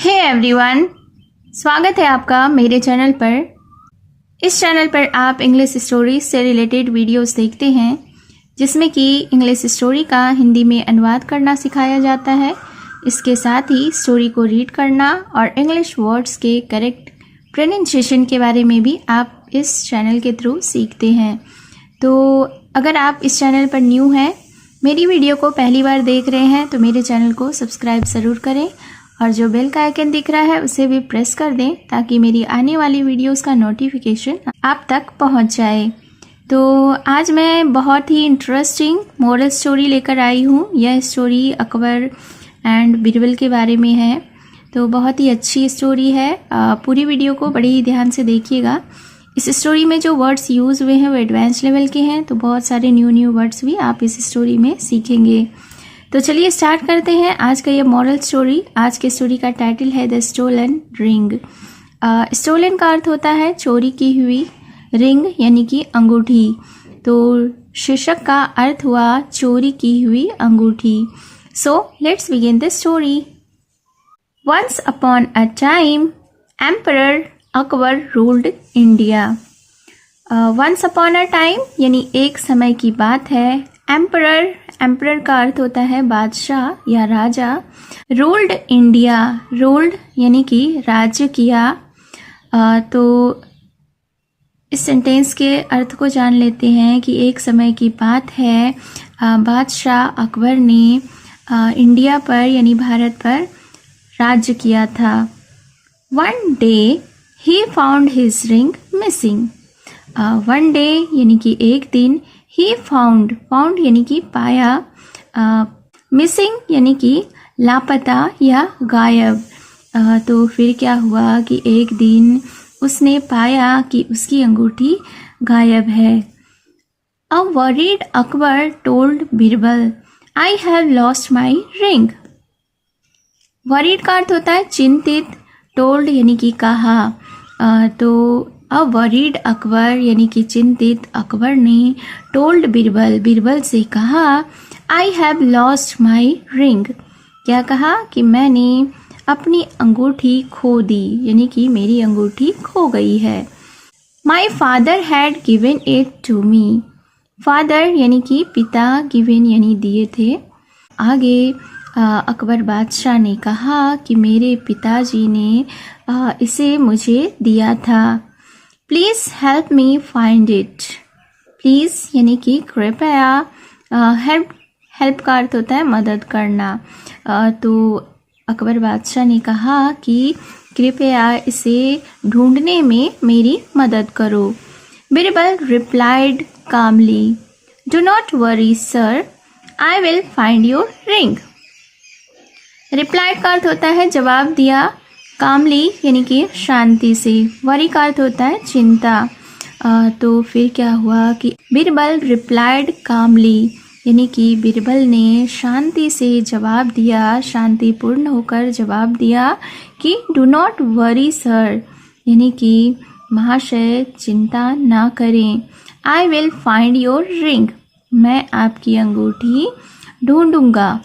Hey everyone, स्वागत है आपका मेरे चैनल पर। इस चैनल पर आप इंग्लिश स्टोरीज से रिलेटेड वीडियोस देखते हैं, जिसमें कि इंग्लिश स्टोरी का हिंदी में अनुवाद करना सिखाया जाता है। इसके साथ ही स्टोरी को रीड करना और इंग्लिश वर्ड्स के करेक्ट प्रोनाउंसिएशन के बारे में भी आप इस चैनल के थ्रू सीखते हैं। तो अगर आप इस चैनल पर न्यू हैं, मेरी वीडियो को पहली बार देख रहे हैं, तो मेरे चैनल को सब्सक्राइब ज़रूर करें और जो बेल का आइकन दिख रहा है उसे भी प्रेस कर दें, ताकि मेरी आने वाली वीडियोस का नोटिफिकेशन आप तक पहुंच जाए। तो आज मैं बहुत ही इंटरेस्टिंग मॉरल स्टोरी लेकर आई हूं। यह स्टोरी अकबर एंड बीरबल के बारे में है। तो बहुत ही अच्छी स्टोरी है। पूरी वीडियो को बड़े ही ध्यान से देखिएगा। इस स्टोरी में जो वर्ड्स यूज़ हुए हैं वो एडवांस लेवल के हैं, तो बहुत सारे न्यू वर्ड्स भी आप इस स्टोरी में सीखेंगे। तो चलिए स्टार्ट करते हैं आज का ये मॉरल स्टोरी। आज के स्टोरी का टाइटल है द स्टोलन रिंग। स्टोलन का अर्थ होता है चोरी की हुई, रिंग यानी कि अंगूठी। तो शीर्षक का अर्थ हुआ चोरी की हुई अंगूठी। So let's begin the story. Once upon a time emperor Akbar ruled India. Once upon a time यानी एक समय की बात है। एम्परर का अर्थ होता है बादशाह या राजा। रूल्ड इंडिया, रूल्ड यानी कि राज्य किया। तो इस सेंटेंस के अर्थ को जान लेते हैं कि एक समय की बात है, बादशाह अकबर ने इंडिया पर यानी भारत पर राज्य किया था। One day he found his ring missing. One day यानी कि एक दिन, ही फाउंड यानी कि पाया, मिसिंग यानी कि लापता या गायब। तो फिर क्या हुआ कि एक दिन उसने पाया कि उसकी अंगूठी गायब है। अ worried Akbar told Birbal, I have lost my ring. Worried का अर्थ होता है चिंतित, टोल्ड यानी कि कहा। तो अ वरीड अकबर यानी कि चिंतित अकबर ने टोल्ड बीरबल से कहा, I have lost my ring. क्या कहा कि मैंने अपनी अंगूठी खो दी, यानी कि मेरी अंगूठी खो गई है। My father had given it to me. Father यानी कि पिता, गिवन यानी दिए थे। आगे अकबर बादशाह ने कहा कि मेरे पिताजी ने इसे मुझे दिया था। Please help me find it. Please यानी कि कृपया, हेल्प का अर्थ होता है मदद करना। तो अकबर बादशाह ने कहा कि कृपया इसे ढूंढने में मेरी मदद करो। Birbal replied calmly, do not worry sir, I will find your ring. Replied का अर्थ होता है जवाब दिया, कामली यानी कि शांति से। वरी का अर्थ होता है चिंता। तो फिर क्या हुआ कि बीरबल रिप्लाइड कामली यानी कि बीरबल ने शांति से जवाब दिया, शांतिपूर्ण होकर जवाब दिया कि डू नॉट वरी सर, यानी कि महाशय चिंता ना करें। I will find your ring, मैं आपकी अंगूठी ढूंढूंगा।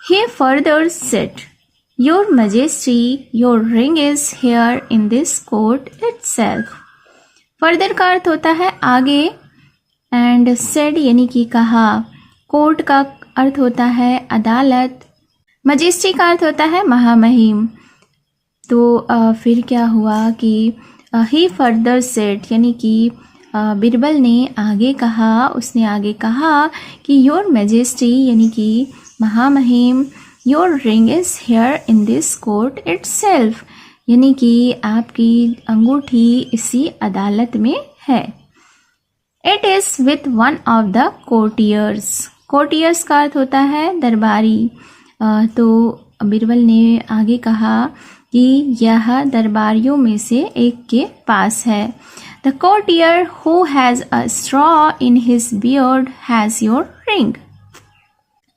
He further said, your majesty, your ring is here in this court itself. Further का अर्थ होता है आगे, एंड सेड यानी कि कहा। कोर्ट का अर्थ होता है अदालत। मजेस्टी का अर्थ होता है महामहिम। तो फिर क्या हुआ कि ही फर्दर सेड यानी कि बीरबल ने आगे कहा, उसने आगे कहा कि योर मजेस्टी यानी कि महामहिम, your ring is here in this court itself, यानी कि आपकी अंगूठी इसी अदालत में है। It is with one of the courtiers. Courtiers का अर्थ होता है दरबारी। तो बीरबल ने आगे कहा कि यह दरबारियों में से एक के पास है। The courtier who has a straw in his beard has your ring.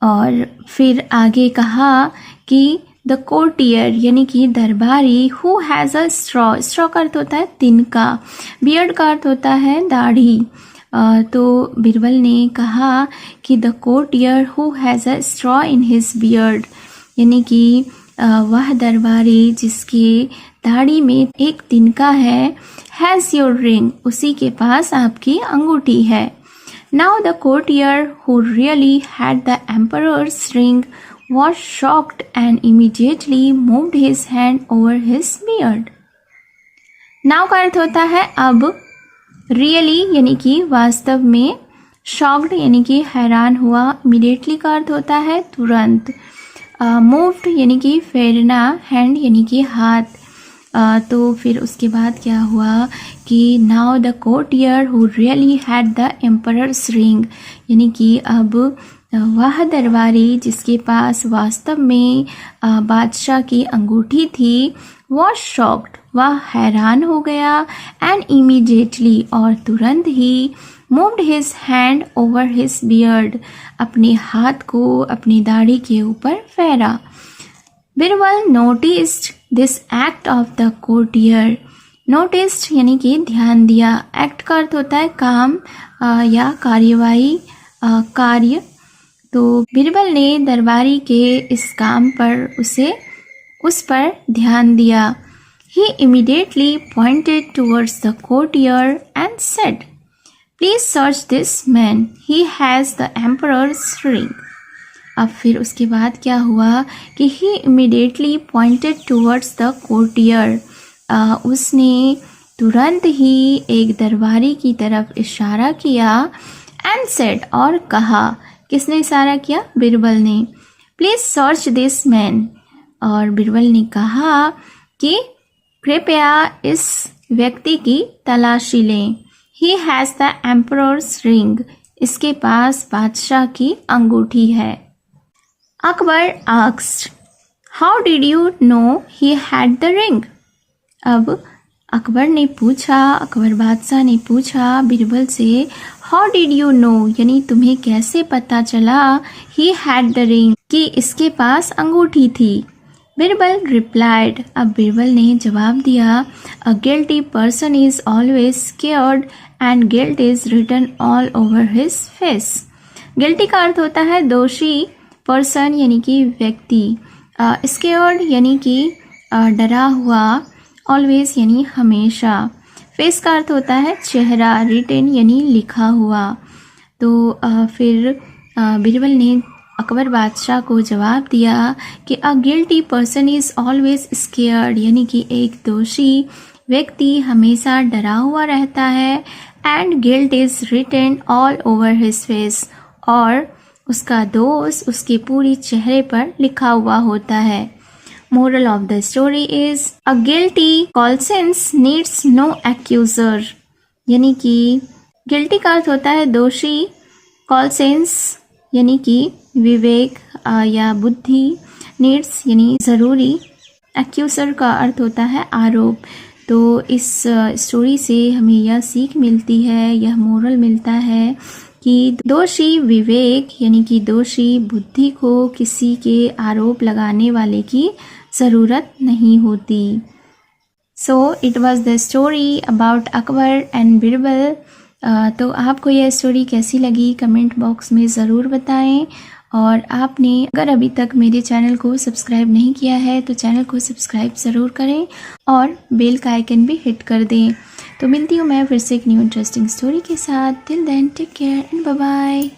और फिर आगे कहा कि द कोर्टियर यानी कि दरबारी, हु हैज़ अ स्ट्रॉ का अर्थ होता है तिनका, बियर्ड का अर्थ होता है दाढ़ी। तो बीरबल ने कहा कि the courtier who has a straw in his beard, यानी कि वह दरबारी जिसके दाढ़ी में एक तिनका है, हैज़ योर रिंग, उसी के पास आपकी अंगूठी है। Now the courtier who really had the emperor's ring was shocked and immediately moved his hand over his beard. Now का अर्थ होता है अब, रियली यानी कि वास्तव में, शॉक्ड यानी कि हैरान हुआ, इमीडिएटली का अर्थ होता है तुरंत, मूव्ड यानी कि फेरना, हैंड यानी कि हाथ। तो फिर उसके बाद क्या हुआ कि now the courtier who really had the emperor's ring, यानी कि अब वह दरबारी जिसके पास वास्तव में बादशाह की अंगूठी थी, was shocked, वह हैरान हो गया, and immediately और तुरंत ही, moved his hand over his beard, अपने हाथ को अपनी दाढ़ी के ऊपर फेरा। Birbal noticed this act of the courtier, noticed यानी कि ध्यान दिया, एक्ट का अर्थ होता है काम या कार्यवाही, कार्य। तो बिरबल ने दरबारी के इस काम पर उस पर ध्यान दिया। He immediately pointed towards the courtier and said, "Please search this man. He has the emperor's ring." अब फिर उसके बाद क्या हुआ कि he immediately pointed towards the courtier, उसने तुरंत ही एक दरबारी की तरफ इशारा किया, and said, और कहा, किसने इशारा किया? बिरबल ने। Please search this man, और बिरबल ने कहा कि कृपया इस व्यक्ति की तलाशी लें। He has the emperor's ring, इसके पास बादशाह की अंगूठी है। Akbar asked, "How did you know he had the ring?" अब अकबर बादशाह ने पूछा बिरबल से, "How did you know?" यानी तुम्हें कैसे पता चला, he had the ring, कि इसके पास अंगूठी थी। बिरबल replied, अब बिरबल ने जवाब दिया, "A guilty person is always scared and guilt is written all over his face." Guilty का अर्थ होता है दोषी, पर्सन यानी कि व्यक्ति, स्केयर्ड यानी कि डरा हुआ, ऑलवेज यानी हमेशा, फेस का अर्थ होता है चेहरा, रिटन यानी लिखा हुआ। तो फिर बिरबल ने अकबर बादशाह को जवाब दिया कि अ guilty person is always scared, यानी कि एक दोषी व्यक्ति हमेशा डरा हुआ रहता है, and guilt is written all over his face, और उसका दोष उसके पूरी चेहरे पर लिखा हुआ होता है। Moral of the story is a guilty conscience needs no accuser, यानी कि गिल्टी का अर्थ होता है दोषी, कॉन्शियंस यानी कि विवेक या बुद्धि, नीड्स यानी ज़रूरी, एक्यूजर का अर्थ होता है आरोप। तो इस स्टोरी से हमें यह सीख मिलती है, यह मोरल मिलता है कि दोषी विवेक यानी कि दोषी बुद्धि को किसी के आरोप लगाने वाले की ज़रूरत नहीं होती। So it was the story about Akbar and Birbal. तो आपको यह स्टोरी कैसी लगी कमेंट बॉक्स में ज़रूर बताएं, और आपने अगर अभी तक मेरे चैनल को सब्सक्राइब नहीं किया है तो चैनल को सब्सक्राइब ज़रूर करें और बेल का आइकन भी हिट कर दें। तो मिलती हूँ मैं फिर से एक न्यू इंटरेस्टिंग स्टोरी के साथ। Till then take care and bye bye.